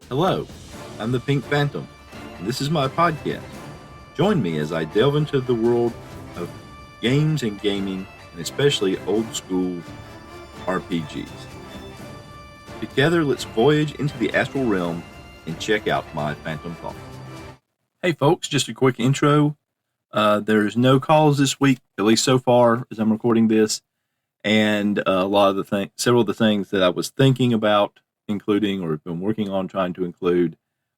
Hello, I'm the Pink Phantom, and this is my podcast. Join me as I delve into the world of games and gaming, and especially old school RPGs. Together, let's voyage into the astral realm and check out my Phantom Thoughts. Hey, folks, just a quick intro. There's no calls this week, at least so far as I'm recording this, and several of the things that I was thinking about including or have been working on trying to include,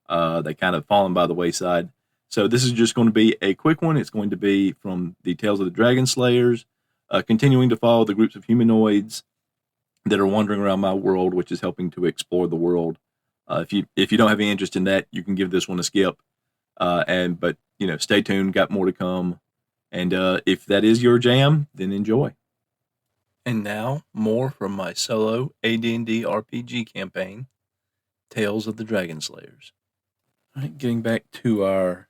they kind of fallen by the wayside. So this is just going to be a quick one. It's going to be from the Tales of the Dragon Slayers, continuing to follow the groups of humanoids that are wandering around my world, which is helping to explore the world. If you don't have any interest in that, you can give this one a skip. But stay tuned. Got more to come. And if that is your jam, then enjoy. And now, more from my solo AD&D RPG campaign, Tales of the Dragon Slayers. All right, getting back to our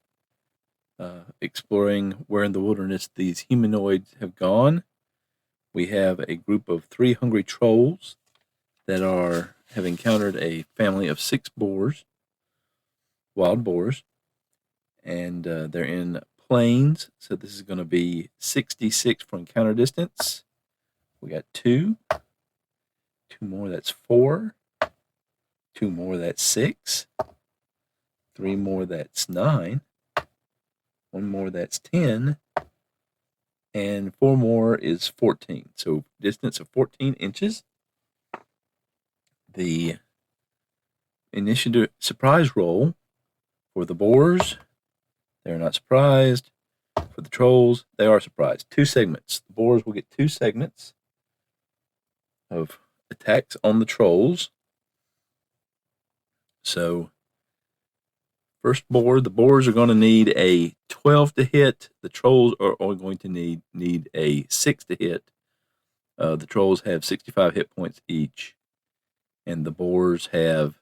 exploring where in the wilderness these humanoids have gone. We have a group of 3 hungry trolls that have encountered a family of 6 boars, wild boars, and they're in plains, so this is going to be 66 for encounter distance. We got 2 more, that's 4, 2 more, that's 6, 3 more, that's 9, 1 more, that's 10, and 4 more is 14. So distance of 14 inches. The initiative surprise roll for the boars, they're not surprised. For the trolls, they are surprised. 2 segments. The boars will get 2 segments of attacks on the trolls. So first boar, the boars are going to need a 12 to hit. The trolls are only going to need a 6 to hit. The trolls have 65 hit points each, and the boars have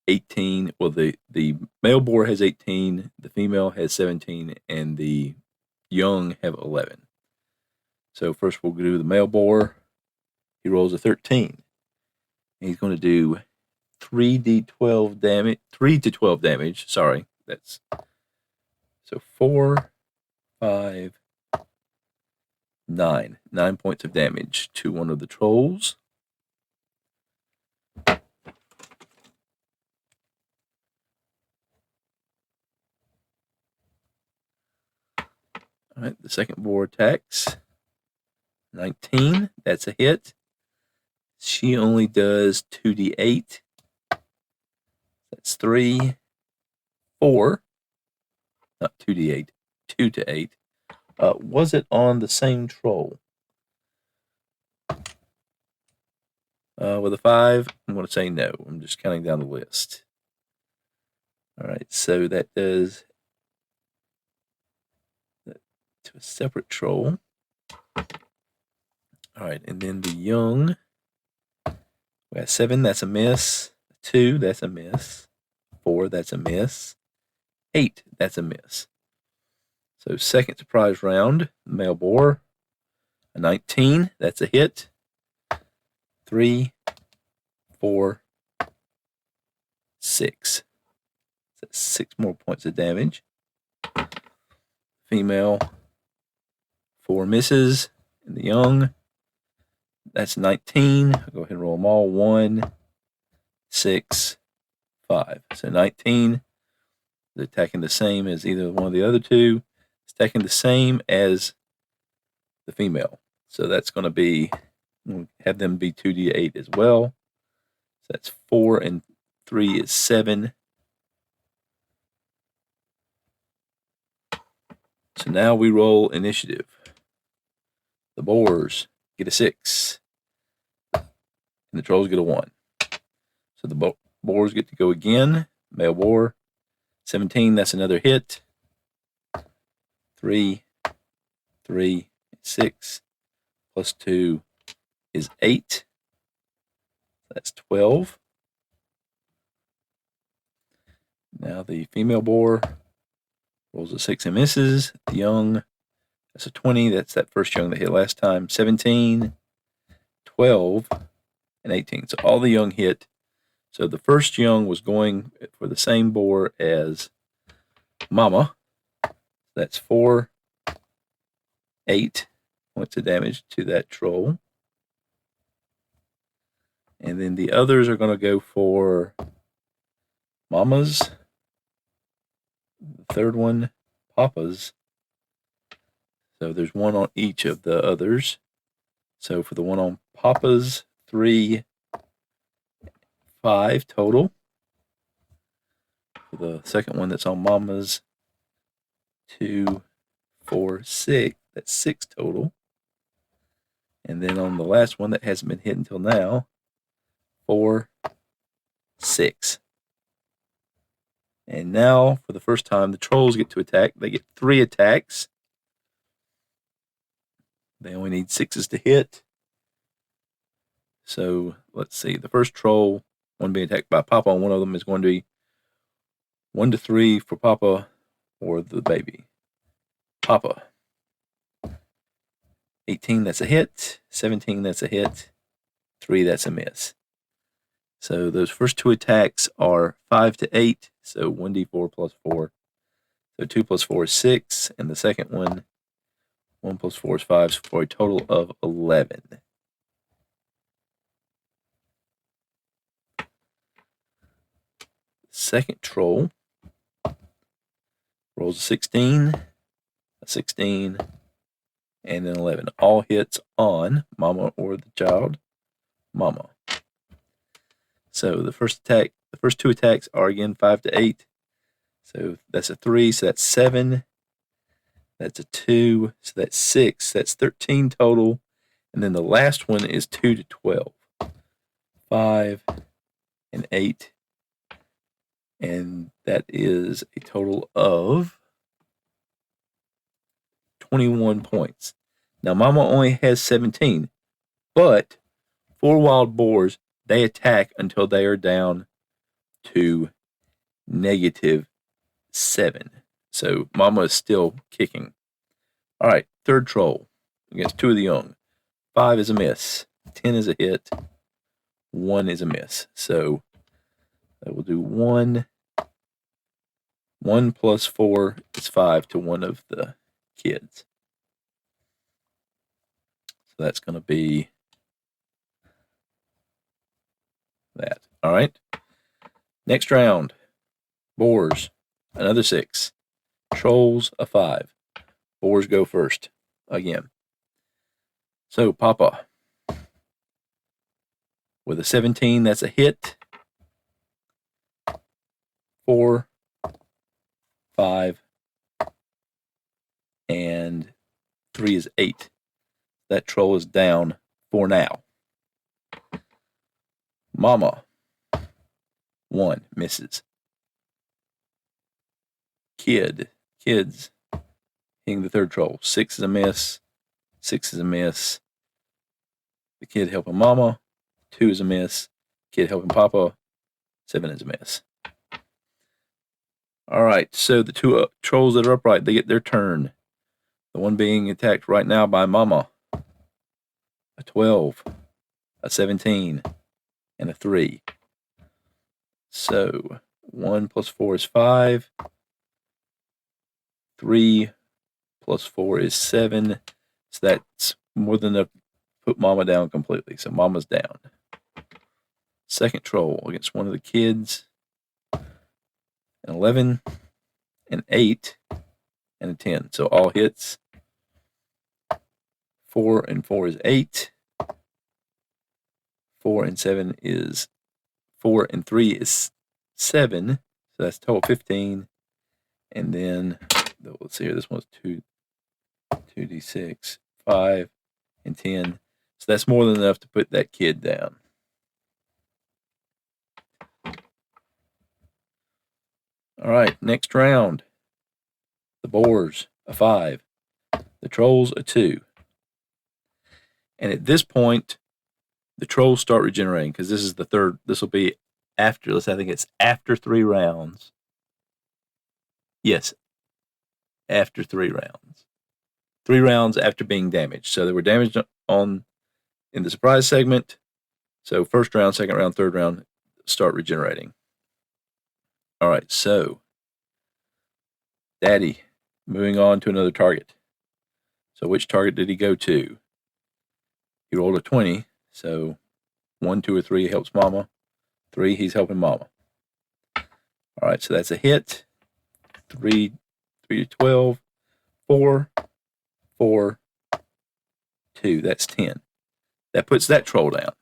18. Well, the male boar has 18, the female has 17, and the young have 11. So first we'll do the male boar. He rolls a 13. He's going to do 3d12 damage, 3 to 12 damage. Sorry, that's so 4, 5, 9 points of damage to one of the trolls. All right, the second boar attacks. 19, that's a hit. She only does 2d8. That's 3, 4, not 2d8, 2 to 8. Was it on the same troll? With a 5, I'm going to say no. I'm just counting down the list. All right, so that does that to a separate troll. All right, and then the young. We got 7, that's a miss. 2, that's a miss. 4, that's a miss. 8, that's a miss. So second surprise round, male boar. A 19, that's a hit. 3, 4, 6. That's 6 more points of damage. Female, 4 misses. And the young, that's 19. I'll go ahead and roll them all. 1, 6, 5. So 19. They're attacking the same as either one of the other 2. It's attacking the same as the female. So that's going to be, we'll have them be 2d8 as well. So that's 4 and 3 is 7. So now we roll initiative. The boars get a 6. And the trolls get a 1. So the boars get to go again. Male boar, 17, that's another hit. 3, 6, plus 2 is 8. That's 12. Now the female boar rolls a 6 and misses. The young, that's a 20. That's that first young that hit last time. 17, 12, and 18. So all the young hit. So the first young was going for the same boar as Mama. That's 4, 8 points of damage to that troll. And then the others are going to go for Mama's. The third one, Papa's. So there's one on each of the others. So for the one on Papa's, 3, 5 total. For the second one that's on Mama's, 2, 4, 6. That's 6 total. And then on the last one that hasn't been hit until now, 4, 6. And now, for the first time, the trolls get to attack. They get 3 attacks. They only need 6s to hit. So, let's see. The first troll, one being attacked by Papa, and one of them is going to be 1 to 3 for Papa or the baby. Papa. 18, that's a hit. 17, that's a hit. 3, that's a miss. So those first 2 attacks are 5 to 8. So 1d4 plus 4. So 2 plus 4 is 6. And the second one, 1 plus 4 is 5. So for a total of 11. Second troll rolls a 16, a 16, and an 11. All hits on Mama or the child. Mama. So the first 2 attacks are again 5 to 8. So that's a 3, so that's 7. That's a 2, so that's 6. That's 13 total. And then the last one is 2 to 12. 5 and 8. And that is a total of 21 points. Now, Mama only has 17, but 4 wild boars, they attack until they are down to -7. So Mama is still kicking. All right, third troll against 2 of the young. 5 is a miss. 10 is a hit. 1 is a miss. So I will do 1. 1 plus 4 is 5 to one of the kids. So that's going to be that. All right. Next round. Boars, another 6. Trolls, a 5. Boars go first again. So Papa with a 17, that's a hit. 4, 5, and 3 is 8. That troll is down for now. Mama, 1, misses. Kids, hitting the third troll. 6 is a miss. 6 is a miss. The kid helping Mama. 2 is a miss. Kid helping Papa. 7 is a miss. All right, so the 2 trolls that are upright, they get their turn. The one being attacked right now by Mama. A 12, a 17, and a 3. So 1 plus 4 is 5. 3 plus 4 is 7. So that's more than enough to put Mama down completely. So Mama's down. Second troll against one of the kids. An 11, an 8, and a 10. So all hits. 4 and 4 is 8. 4 and 7 is 4 and 3 is 7. So that's total 15. And then let's see here. This one's 2d6, 5, and 10. So that's more than enough to put that kid down. All right, next round. The boars, a 5. The trolls, a 2. And at this point, the trolls start regenerating because this is the third. This will be after. I think it's after 3 rounds. Yes, after 3 rounds. 3 rounds after being damaged. So they were damaged in the surprise segment. So first round, second round, third round. start regenerating. All right, so Daddy moving on to another target. So which target did he go to? He rolled a 20, so 1, 2, or 3 helps Mama. 3, he's helping Mama. All right, so that's a hit. 3 to 12. 4, 4, 2. That's 10. That puts that troll down.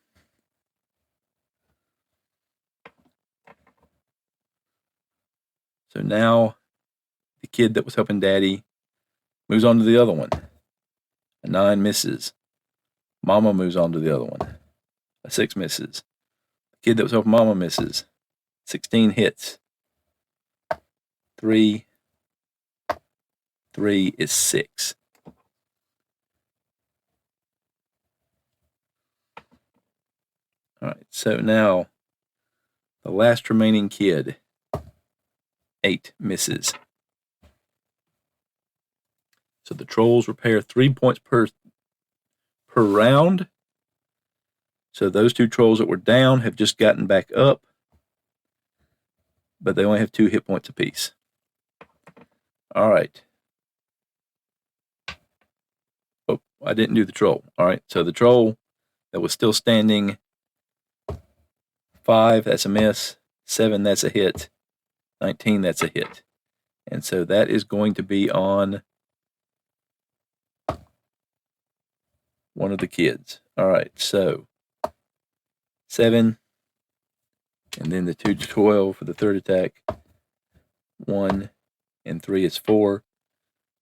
So now the kid that was helping Daddy moves on to the other one. A 9 misses. Mama moves on to the other one. A 6 misses. The kid that was helping Mama misses. 16 hits. 3 is 6. All right, so now the last remaining kid, 8 misses. So the trolls repair 3 points per round. So those 2 trolls that were down have just gotten back up, but they only have 2 hit points apiece. All right. Oh, I didn't do the troll. All right, so the troll that was still standing, 5, that's a miss. 7, that's a hit. 19, that's a hit. And so that is going to be on one of the kids. All right, so 7, and then the 2 to 12 for the third attack. 1 and 3 is 4.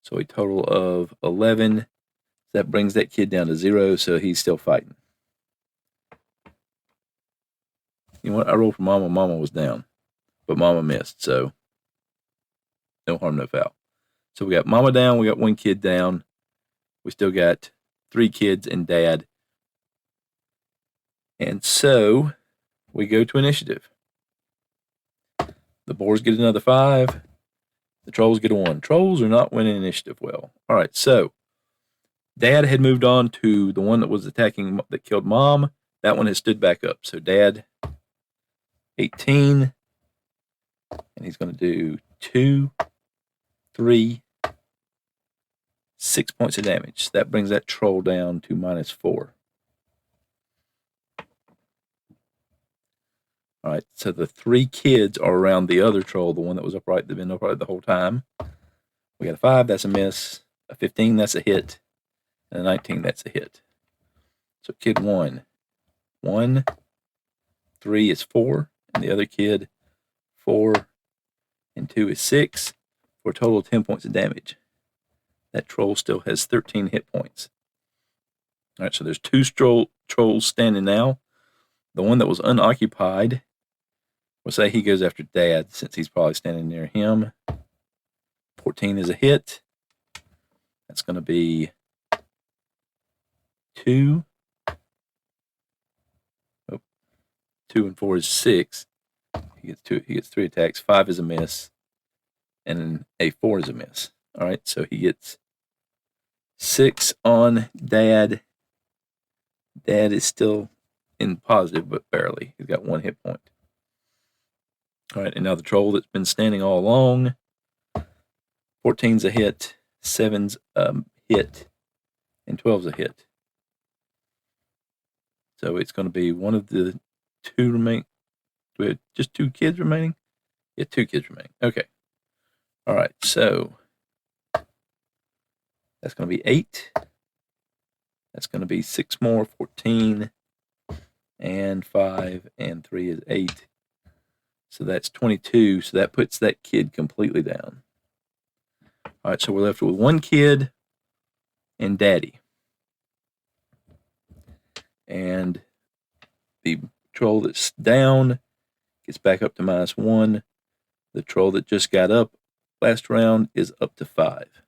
So a total of 11. That brings that kid down to 0, so he's still fighting. You know what? I rolled for Mama. Mama was down, but Mama missed, so no harm, no foul. So we got Mama down. We got 1 kid down. We still got 3 kids and Dad. And so we go to initiative. The boars get another 5. The trolls get a 1. Trolls are not winning initiative well. All right, so Dad had moved on to the one that was attacking, that killed Mom. That one has stood back up. So Dad, 18. And he's going to do 2, 3, 6 points of damage. That brings that troll down to -4. All right, so the 3 kids are around the other troll, the one that was upright, they've been upright the whole time. We got a 5, that's a miss. A 15, that's a hit. And a 19, that's a hit. So kid 1, 1, 3 is 4. And the other kid, 4 and 2 is 6. For a total of 10 points of damage. That troll still has 13 hit points. All right, so there's 2 trolls standing now. The one that was unoccupied, we'll say he goes after Dad since he's probably standing near him. 14 is a hit. That's going to be 2. 2 and 4 is 6. He gets 2. He gets 3 attacks. 5 is a miss, and a 4 is a miss. All right, so he gets 6 on Dad. Dad is still in positive, but barely. He's got 1 hit point. All right, and now the troll that's been standing all along. 14's a hit, 7's a hit, and 12's a hit. So it's going to be one of the 2 remaining. Do we have just 2 kids remaining? Yeah, 2 kids remaining. Okay. All right, so that's going to be 8. That's going to be 6 more, 14, and 5, and 3 is 8. So that's 22. So that puts that kid completely down. All right, so we're left with 1 kid and Daddy. And the troll that's down gets back up to -1. The troll that just got up last round is up to 5.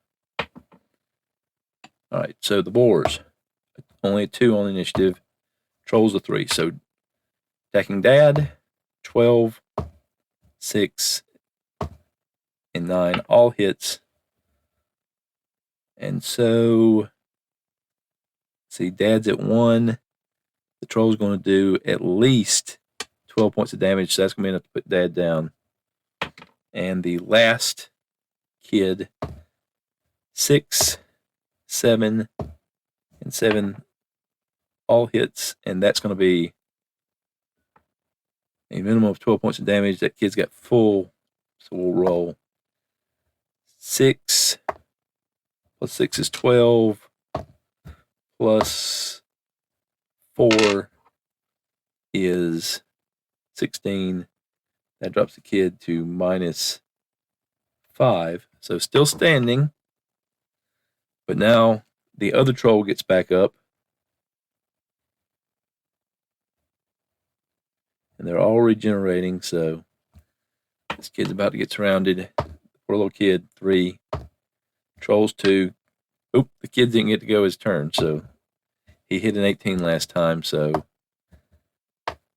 All right, so the boars, only 2 on the initiative. Trolls a 3. So attacking Dad, 12, 6, and 9, all hits. And so, see, Dad's at 1. The troll's going to do at least 12 points of damage, so that's going to be enough to put Dad down. And the last kid, 6, 7, and 7, all hits, and that's going to be a minimum of 12 points of damage. That kid's got full, so we'll roll 6 plus 6 is 12, plus 4 is 16. That drops the kid to minus 5. So still standing. But now the other troll gets back up. And they're all regenerating. So this kid's about to get surrounded. Poor little kid, 3. Trolls, 2. Oop, the kid didn't get to go his turn. So he hit an 18 last time. So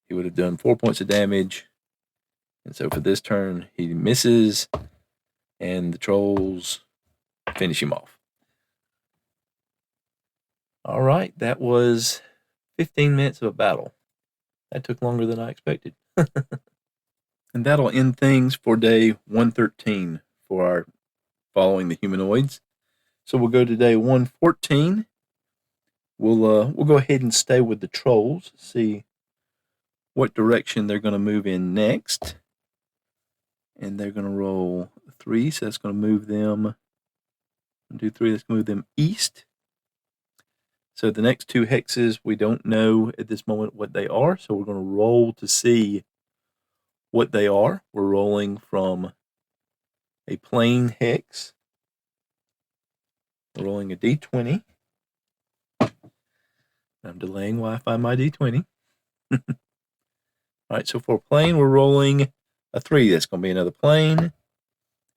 he would have done 4 points of damage. And so for this turn, he misses, and the trolls finish him off. All right, that was 15 minutes of a battle. That took longer than I expected. And that'll end things for day 113 for our following the humanoids. So we'll go to day 114. We'll go ahead and stay with the trolls, see what direction they're going to move in next. And they're going to roll 3, so that's going to move them. 1, 2, 3, that's going to move them east. So the next 2 hexes, we don't know at this moment what they are, so we're going to roll to see what they are. We're rolling from a plain hex. We're rolling a d20. I'm delaying while I find my d20. All right, so for plain, we're rolling a 3. That's going to be another plane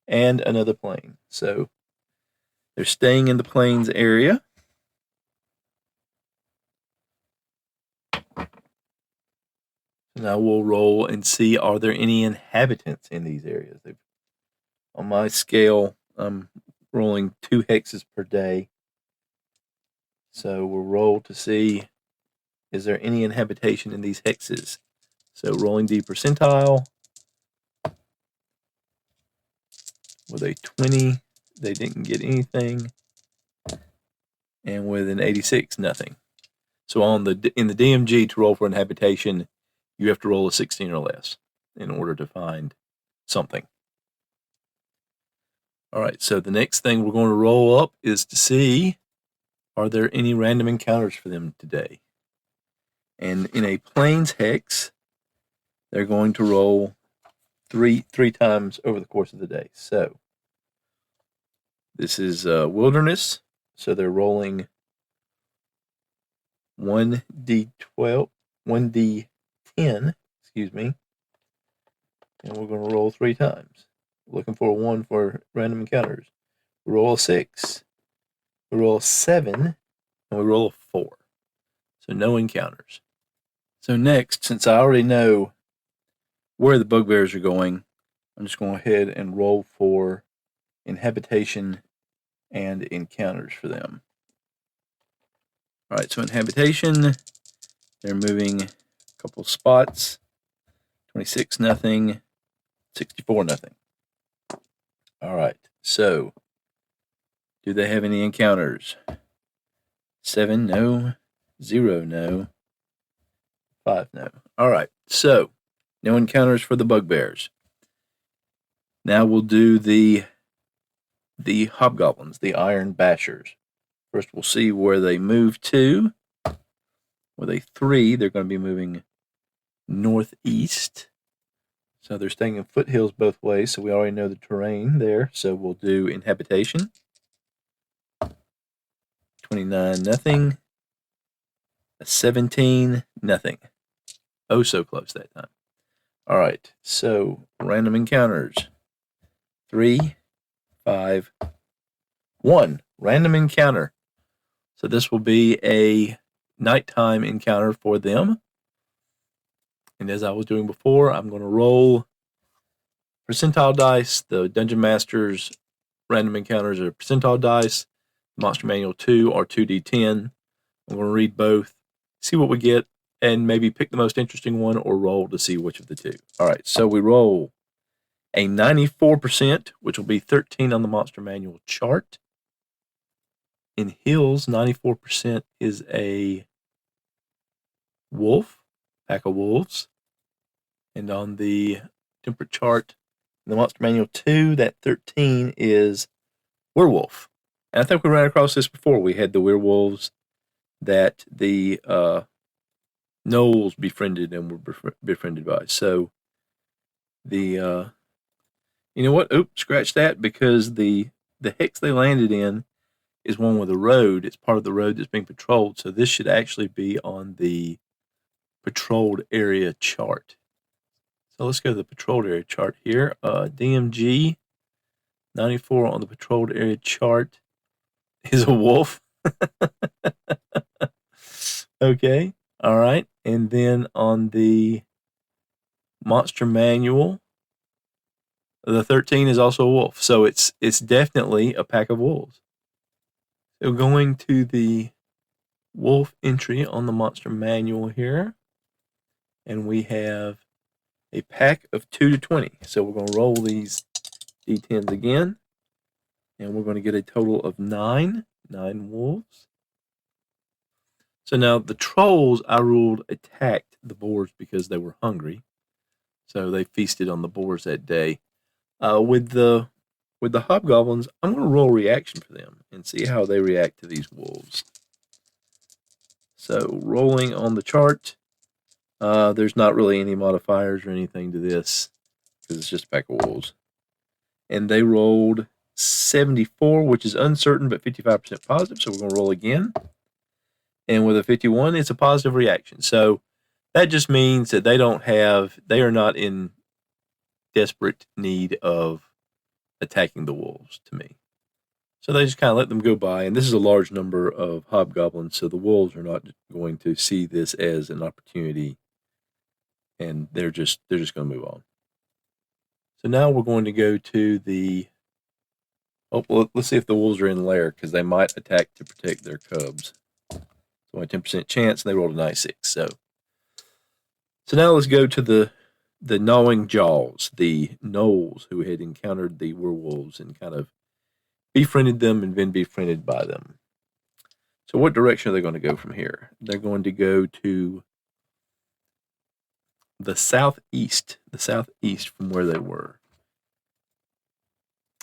and another plane. So they're staying in the plains area. Now we'll roll and see, are there any inhabitants in these areas? On my scale, I'm rolling 2 hexes per day. So we'll roll to see, is there any inhabitation in these hexes? So rolling D percentile. With a 20, they didn't get anything. And with an 86, nothing. So in the DMG, to roll for an habitation, you have to roll a 16 or less in order to find something. All right, so the next thing we're going to roll up is to see, are there any random encounters for them today? And in a plains hex, they're going to roll three times over the course of the day. So this is wilderness. So they're rolling 1d12, 1d10, excuse me. And we're going to roll 3 times. Looking for a 1 for random encounters. We roll a 6. We roll a 7. And we roll a 4. So no encounters. So next, since I already know where the bugbears are going, I'm just going ahead and roll for inhabitation and encounters for them. All right, so inhabitation, they're moving a couple spots. 26, nothing. 64, nothing. All right, so do they have any encounters? 7, no. 0, no. 5, no. All right, so no encounters for the bugbears. Now we'll do the hobgoblins, the iron bashers. First, we'll see where they move to. With a 3, they're going to be moving northeast. So they're staying in foothills both ways, so we already know the terrain there. So we'll do inhabitation. 29, nothing. A 17, nothing. Oh, so close that time. All right, so random encounters. 3, 5, 1. Random encounter. So this will be a nighttime encounter for them. And as I was doing before, I'm going to roll percentile dice. The Dungeon Master's random encounters are percentile dice. Monster Manual 2 or 2d10. I'm going to read both, see what we get, and maybe pick the most interesting one or roll to see which of the two. All right, so we roll a 94%, which will be 13 on the Monster Manual chart. In hills, 94% is a wolf, pack of wolves. And on the temperate chart, in the Monster Manual 2, that 13 is werewolf. And I think we ran across this before. We had the werewolves that the gnolls befriended and were befriended by. So the you know what? Oops, scratch that, because the hex they landed in is one with a road. It's part of the road that's being patrolled. So this should actually be on the patrolled area chart. So let's go to the patrolled area chart here. DMG 94 on the patrolled area chart is a wolf. Okay. All right. And then on the Monster Manual, the 13 is also a wolf. So it's definitely a pack of wolves. So going to the wolf entry on the Monster Manual here, and we have a pack of 2 to 20. So we're going to roll these D10s again, and we're going to get a total of 9 wolves. So now the trolls, I ruled, attacked the boars because they were hungry. So they feasted on the boars that day. With the hobgoblins, I'm going to roll reaction for them and see how they react to these wolves. So rolling on the chart, there's not really any modifiers or anything to this because it's just a pack of wolves. And they rolled 74, which is uncertain but 55% positive. So we're going to roll again. And with a 51, it's a positive reaction. So that just means that they are not in desperate need of attacking the wolves to me. So they just kind of let them go by. And this is a large number of hobgoblins, so the wolves are not going to see this as an opportunity, and they're just going to move on. So now we're going to go to the... Oh, well, let's see if the wolves are in lair, because they might attack to protect their cubs. So only 10% chance, and they rolled a 96. So now let's go to the gnawing jaws, the gnolls who had encountered the werewolves and kind of befriended them and been befriended by them. So what direction are they going to go from here? They're going to go to the southeast from where they were.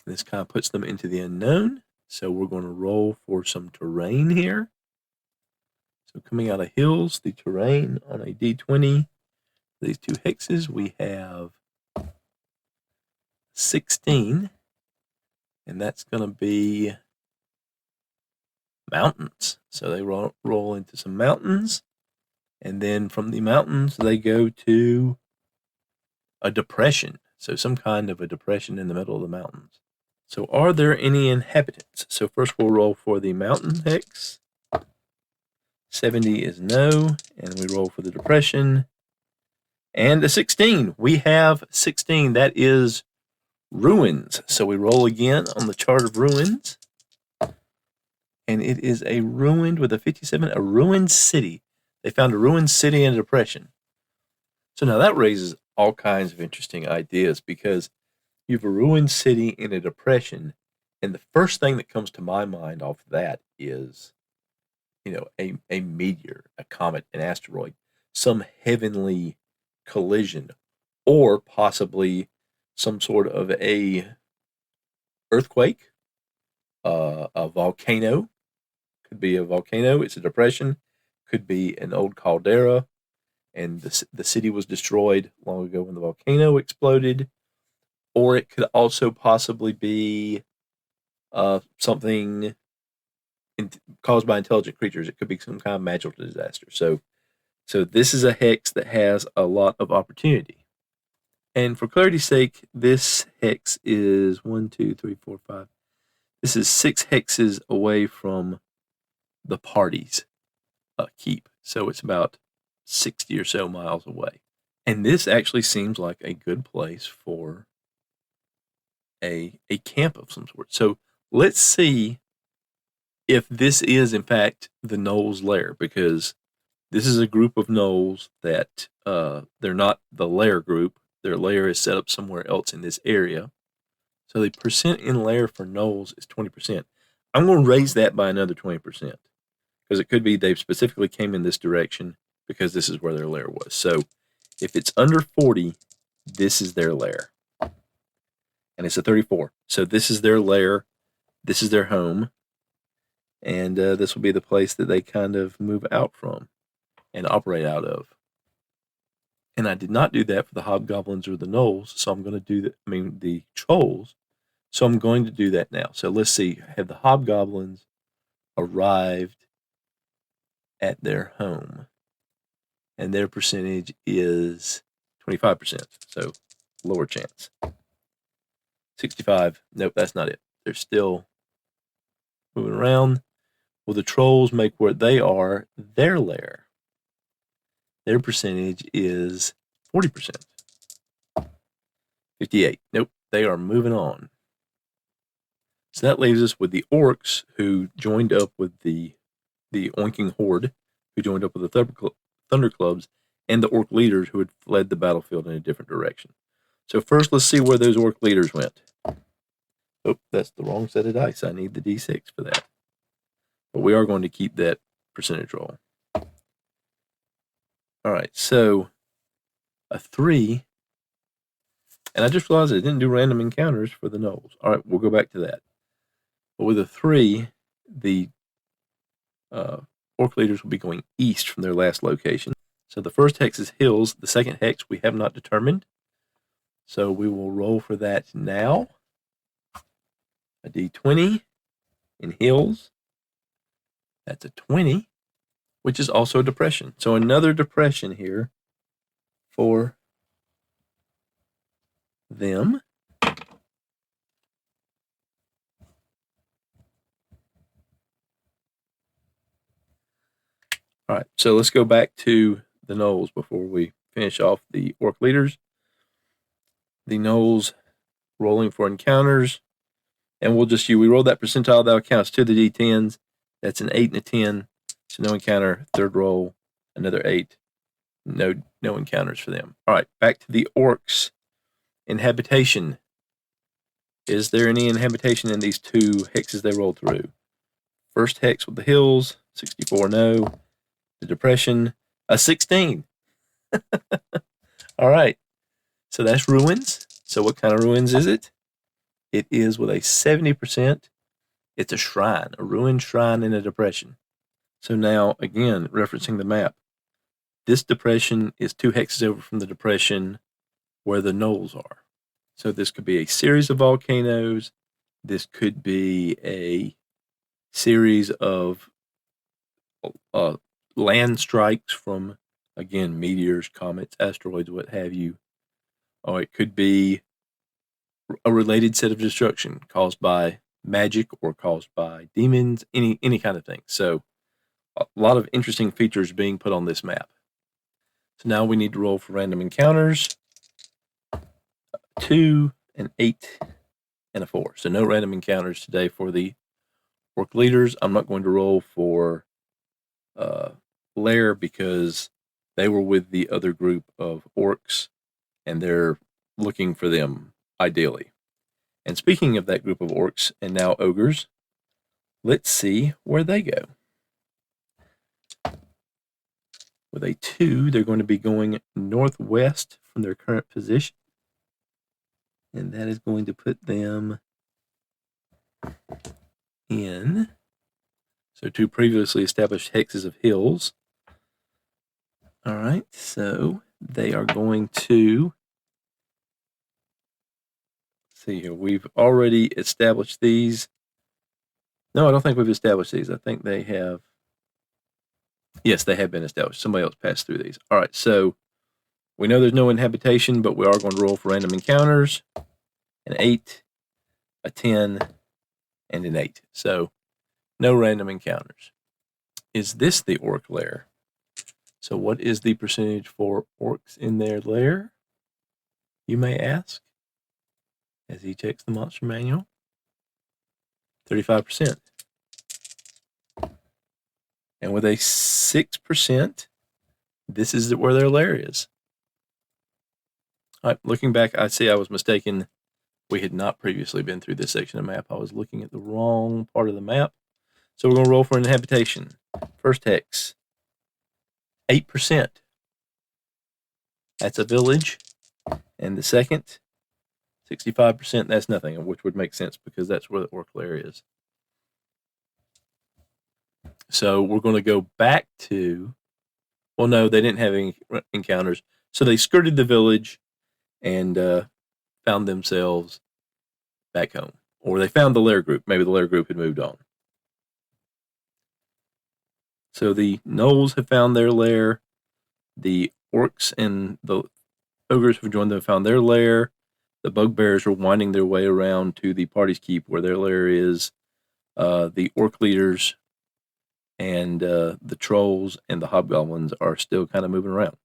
This kind of puts them into the unknown. So we're going to roll for some terrain here. So coming out of hills, the terrain on a D20, these two hexes, we have 16, and that's going to be mountains. So they roll into some mountains, and then from the mountains, they go to a depression. So some kind of a depression in the middle of the mountains. So are there any inhabitants? So first we'll roll for the mountain hex. 70 is no, and we roll for the depression. And a 16. We have 16. That is ruins. So we roll again on the chart of ruins. And it is a ruined with a 57, a ruined city. They found a ruined city in a depression. So now that raises all kinds of interesting ideas, because you have a ruined city in a depression, and the first thing that comes to my mind off that is, a meteor, a comet, an asteroid, some heavenly collision, or possibly some sort of a earthquake, a volcano. Could be a volcano. It's a depression. Could be an old caldera, and the city was destroyed long ago when the volcano exploded. Or it could also possibly be something caused by intelligent creatures. It could be some kind of magical disaster. So this is a hex that has a lot of opportunity. And for clarity's sake, this hex is 1, 2, 3, 4, 5. This is 6 hexes away from the party's keep. So it's about 60 or so miles away. And this actually seems like a good place for a camp of some sort. So let's see if this is in fact the Knowles lair, because This is a group of gnolls that they're not the lair group. Their lair is set up somewhere else in this area. So the percent in lair for gnolls is 20%. I'm going to raise that by another 20% because it could be they specifically came in this direction because this is where their lair was. So if it's under 40, this is their lair. And it's a 34. So this is their lair. This is their home. And this will be the place that they kind of move out from and operate out of. And I did not do that for the hobgoblins or the gnolls, so I'm going to do that. I mean, the trolls. So I'm going to do that now. So let's see. Have the hobgoblins arrived at their home? And their percentage is 25%. So lower chance. 65. Nope, that's not it. They're still moving around. Will the trolls make where they are their lair? Their percentage is 40%. 58. Nope, they are moving on. So that leaves us with the orcs who joined up with the oinking horde, who joined up with the thunder clubs, and the orc leaders who had fled the battlefield in a different direction. So first, let's see where those orc leaders went. Oh, that's the wrong set of dice. I need the D6 for that. But we are going to keep that percentage roll. All right, so a 3. And I just realized I didn't do random encounters for the gnolls. All right, we'll go back to that. But with a 3, the orc leaders will be going east from their last location. So the first hex is hills. The second hex we have not determined. So we will roll for that now. A D20 in hills. That's a 20, which is also a depression. So another depression here for them. All right, so let's go back to the gnolls before we finish off the orc leaders. The gnolls rolling for encounters, and we rolled that percentile that counts to the D10s. That's an 8 and a 10, so no encounter. Third roll, another 8. No encounters for them. All right, back to the orcs. Inhabitation. Is there any inhabitation in these 2 hexes they rolled through? First hex with the hills, 64, no. The depression, a 16. All right, so that's ruins. So what kind of ruins is it? It is with a 70%. It's a shrine, a ruined shrine in a depression. So now, again, referencing the map, this depression is 2 hexes over from the depression where the gnolls are. So this could be a series of volcanoes. This could be a series of land strikes from, again, meteors, comets, asteroids, what have you. Or it could be a related set of destruction caused by magic or caused by demons, any kind of thing. So a lot of interesting features being put on this map. So now we need to roll for random encounters. 2, an 8, and a 4. So no random encounters today for the orc leaders. I'm not going to roll for lair because they were with the other group of orcs and they're looking for them ideally. And speaking of that group of orcs and now ogres, let's see where they go. With a 2, they're going to be going northwest from their current position. And that is going to put them in, so 2 previously established hexes of hills. All right, so they are going to, see here, we've already established these. No, I don't think we've established these. I think they have. Yes, they have been established. Somebody else passed through these. All right, so we know there's no inhabitation, but we are going to roll for random encounters. An 8, a 10, and an 8. So no random encounters. Is this the orc lair? So what is the percentage for orcs in their lair? You may ask, as he checks the monster manual. 35%. And with a 6%, this is where their lair is. All right, looking back, I see I was mistaken. We had not previously been through this section of the map. I was looking at the wrong part of the map. So we're going to roll for an habitation. First hex, 8%. That's a village. And the second, 65%, that's nothing, which would make sense because that's where the orc lair is. So we're going to go back to, well, no, they didn't have any encounters. So they skirted the village and found themselves back home. Or they found the lair group. Maybe the lair group had moved on. So the gnolls have found their lair. The orcs and the ogres who joined them found their lair. The bugbears are winding their way around to the party's keep where their lair is. The orc leaders and the trolls and the hobgoblins are still kind of moving around.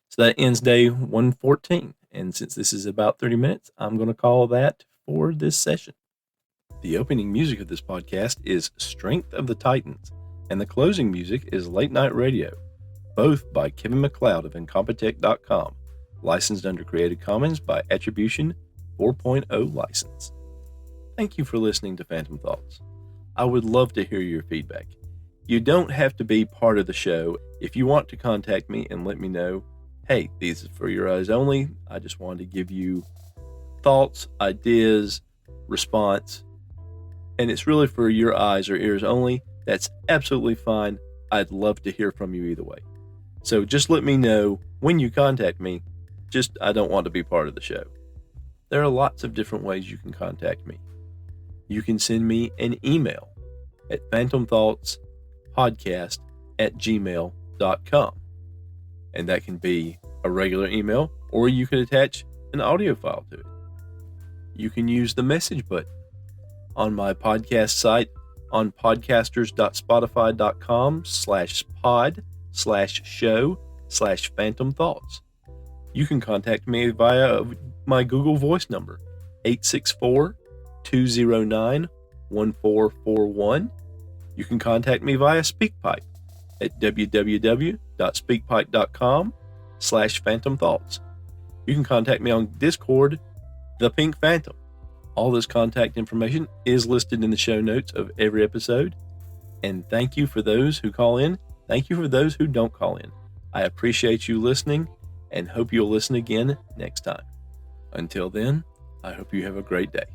So that ends day 114. And since this is about 30 minutes, I'm going to call that for this session. The opening music of this podcast is Strength of the Titans, and the closing music is Late Night Radio, both by Kevin MacLeod of Incompetech.com, licensed under Creative Commons by Attribution 4.0 license. Thank you for listening to Phantom Thoughts. I would love to hear your feedback. You don't have to be part of the show. If you want to contact me and let me know, hey, these are for your eyes only. I just wanted to give you thoughts, ideas, response, and it's really for your eyes or ears only. That's absolutely fine. I'd love to hear from you either way. So just let me know when you contact me. Just, I don't want to be part of the show. There are lots of different ways you can contact me. You can send me an email at phantomthoughtspodcast@gmail.com. And that can be a regular email, or you can attach an audio file to it. You can use the message button on my podcast site on podcasters.spotify.com/pod/show/phantom thoughts. You can contact me via my Google Voice number, 864-209-1441. You can contact me via SpeakPipe at www.speakpipe.com/phantom thoughts. You can contact me on Discord, The Pink Phantom. All this contact information is listed in the show notes of every episode. And thank you for those who call in. Thank you for those who don't call in. I appreciate you listening and hope you'll listen again next time. Until then, I hope you have a great day.